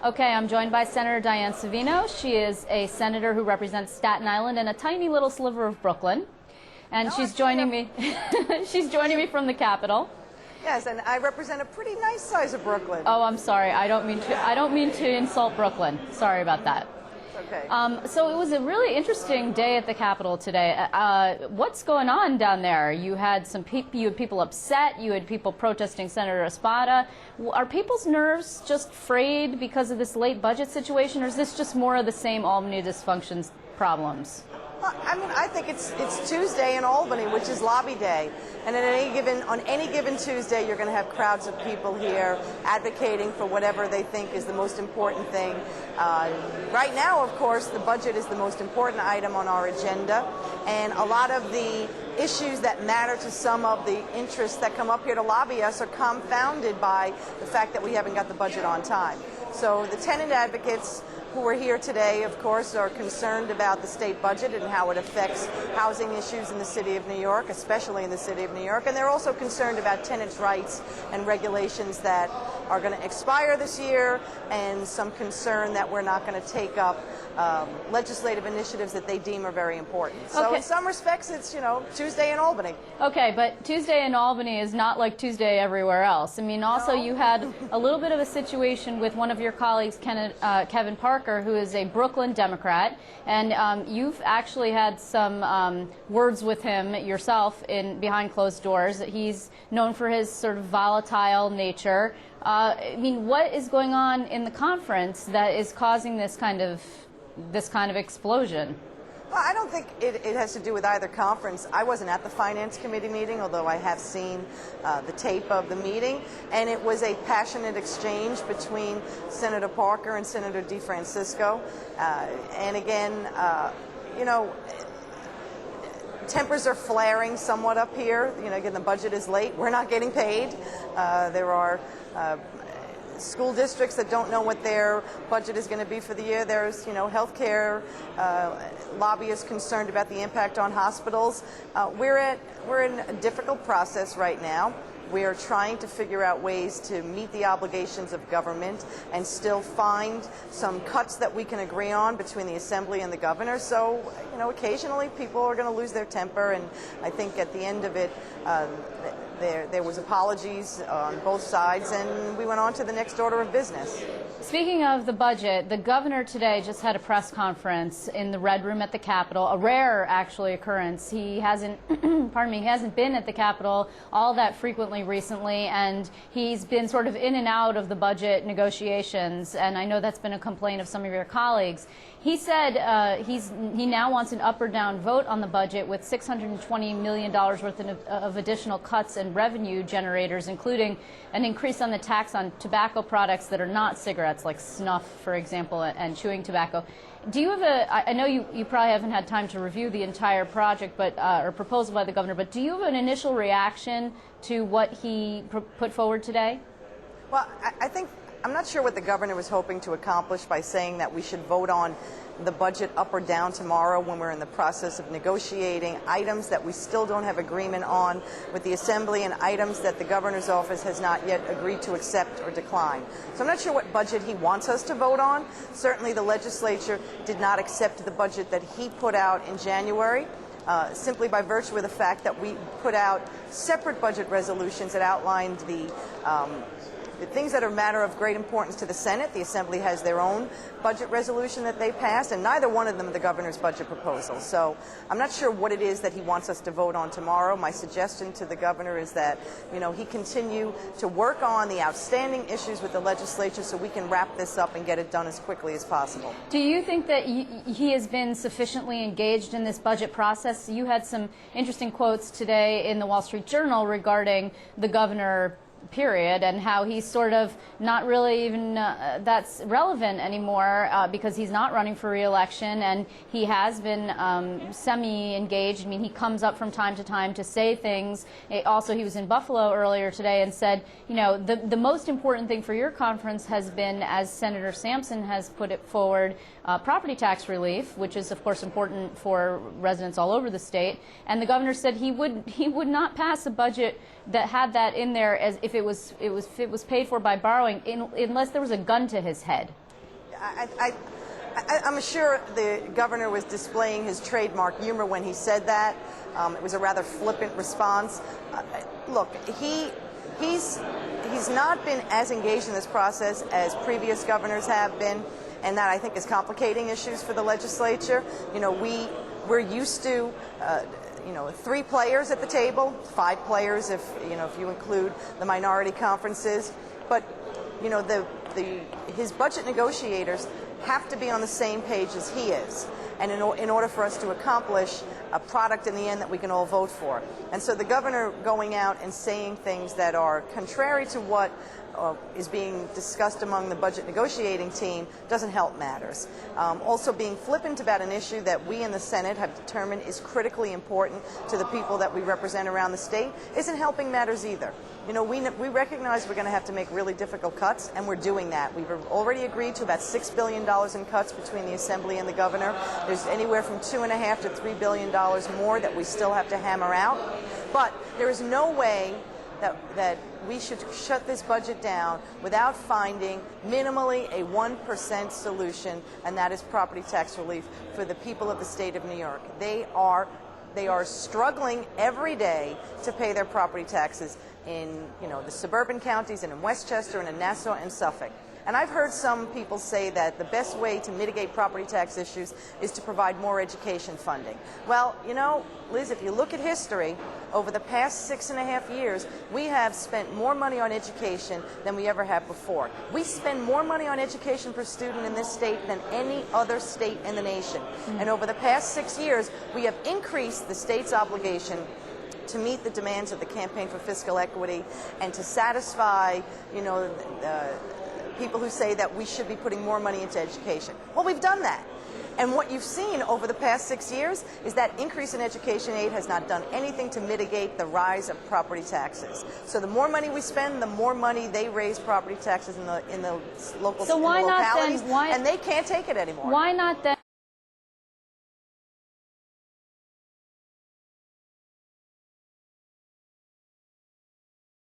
Okay, I'm joined by Senator Diane Savino. She is a senator who represents Staten Island and a tiny little sliver of Brooklyn. And she's joining me. She's joining me from the Capitol. Yes, and I represent a pretty nice size of Brooklyn. Oh, I'm sorry. I don't mean to insult Brooklyn. Sorry about that. Okay. So it was a really interesting day at the Capitol today. What's going on down there? You had people upset. You had people protesting Senator Espada. Are people's nerves just frayed because of this late budget situation, or is this just more of the same Albany dysfunctions problems? Well, I mean, I think it's Tuesday in Albany, which is lobby day, and on any given Tuesday, you're going to have crowds of people here advocating for whatever they think is the most important thing. Right now, of course, the budget is the most important item on our agenda, and a lot of the issues that matter to some of the interests that come up here to lobby us are confounded by the fact that we haven't got the budget on time. So the tenant advocates who are here today, of course, are concerned about the state budget and how it affects housing issues in the city of New York, especially in the city of New York. And they're also concerned about tenants' rights and regulations that are going to expire this year, and some concern that we're not going to take up legislative initiatives that they deem are very important. So okay. In some respects, it's, Tuesday in Albany. Okay, but Tuesday in Albany is not like Tuesday everywhere else. I mean, also No. You had a little bit of a situation with one of your colleagues, Kevin Parker, who is a Brooklyn Democrat, and you've actually had some words with him yourself behind closed doors. He's known for his sort of volatile nature. I mean, what is going on in the conference that is causing this kind of explosion? Well, I don't think it has to do with either conference. I wasn't at the Finance Committee meeting, although I have seen the tape of the meeting, and it was a passionate exchange between Senator Parker and Senator DeFrancisco. And again, tempers are flaring somewhat up here. Again, the budget is late. We're not getting paid. There are school districts that don't know what their budget is going to be for the year. There's, healthcare lobbyists concerned about the impact on hospitals. We're in a difficult process right now. We are trying to figure out ways to meet the obligations of government and still find some cuts that we can agree on between the Assembly and the governor. So, occasionally people are going to lose their temper, and I think at the end of it, there was apologies on both sides, and we went on to the next order of business. Speaking of the budget, the governor today just had a press conference in the Red Room at the Capitol, a rare, actually, occurrence. He hasn't, he hasn't been at the Capitol all that frequently recently, and he's been sort of in and out of the budget negotiations, and I know that's been a complaint of some of your colleagues. He said he now wants an up or down vote on the budget with $620 million worth of additional cuts and revenue generators, including an increase on the tax on tobacco products that are not cigarettes, like snuff, for example, and chewing tobacco. Do you have I know you probably haven't had time to review the entire project, but or proposal by the governor, but do you have an initial reaction to what he put forward today? Well, I'm not sure what the governor was hoping to accomplish by saying that we should vote on the budget up or down tomorrow when we're in the process of negotiating items that we still don't have agreement on with the Assembly and items that the governor's office has not yet agreed to accept or decline. So I'm not sure what budget he wants us to vote on. Certainly the legislature did not accept the budget that he put out in January. Simply by virtue of the fact that we put out separate budget resolutions that outlined the things that are a matter of great importance to the Senate. The Assembly has their own budget resolution that they passed, and neither one of them are the governor's budget proposal. So I'm not sure what it is that he wants us to vote on tomorrow. My suggestion to the governor is that, he continue to work on the outstanding issues with the legislature so we can wrap this up and get it done as quickly as possible. Do you think that he has been sufficiently engaged in this budget process? You had some interesting quotes today in the Wall Street Journal regarding the governor, period, and how he's sort of not really even that's relevant anymore because he's not running for re-election, and he has been semi-engaged. I mean, he comes up from time to time to say things. Also, he was in Buffalo earlier today and said, the most important thing for your conference has been, as Senator Sampson has put it forward, property tax relief, which is of course important for residents all over the state. And the governor said he would not pass a budget that had that in there as if it was paid for by borrowing unless there was a gun to his head. I'm sure the governor was displaying his trademark humor when he said that. It was a rather flippant response. Look, he's not been as engaged in this process as previous governors have been, and that I think is complicating issues for the legislature. You know, we're used to 3 players at the table, 5 players if you include the minority conferences, but his budget negotiators have to be on the same page as he is, and in order for us to accomplish a product in the end that we can all vote for. And so the governor going out and saying things that are contrary to what is being discussed among the budget negotiating team doesn't help matters. Also being flippant about an issue that we in the Senate have determined is critically important to the people that we represent around the state isn't helping matters either. You know, we recognize we're going to have to make really difficult cuts, and we're doing that. We've already agreed to about $6 billion in cuts between the Assembly and the governor. There's anywhere from $2.5 to $3 billion more that we still have to hammer out. But there is no way that we should shut this budget down without finding minimally a 1% solution, and that is property tax relief for the people of the state of New York. They are struggling every day to pay their property taxes in the suburban counties and in Westchester and in Nassau and Suffolk. And I've heard some people say that the best way to mitigate property tax issues is to provide more education funding. Well, Liz, if you look at history, over the past 6.5 years, we have spent more money on education than we ever have before. We spend more money on education per student in this state than any other state in the nation. And over the past 6 years, we have increased the state's obligation to meet the demands of the Campaign for Fiscal Equity and to satisfy, people who say that we should be putting more money into education. Well, we've done that. And what you've seen over the past 6 years is that increase in education aid has not done anything to mitigate the rise of property taxes. So the more money we spend, the more money they raise property taxes in the local so why not localities, then, and they can't take it anymore. Why not then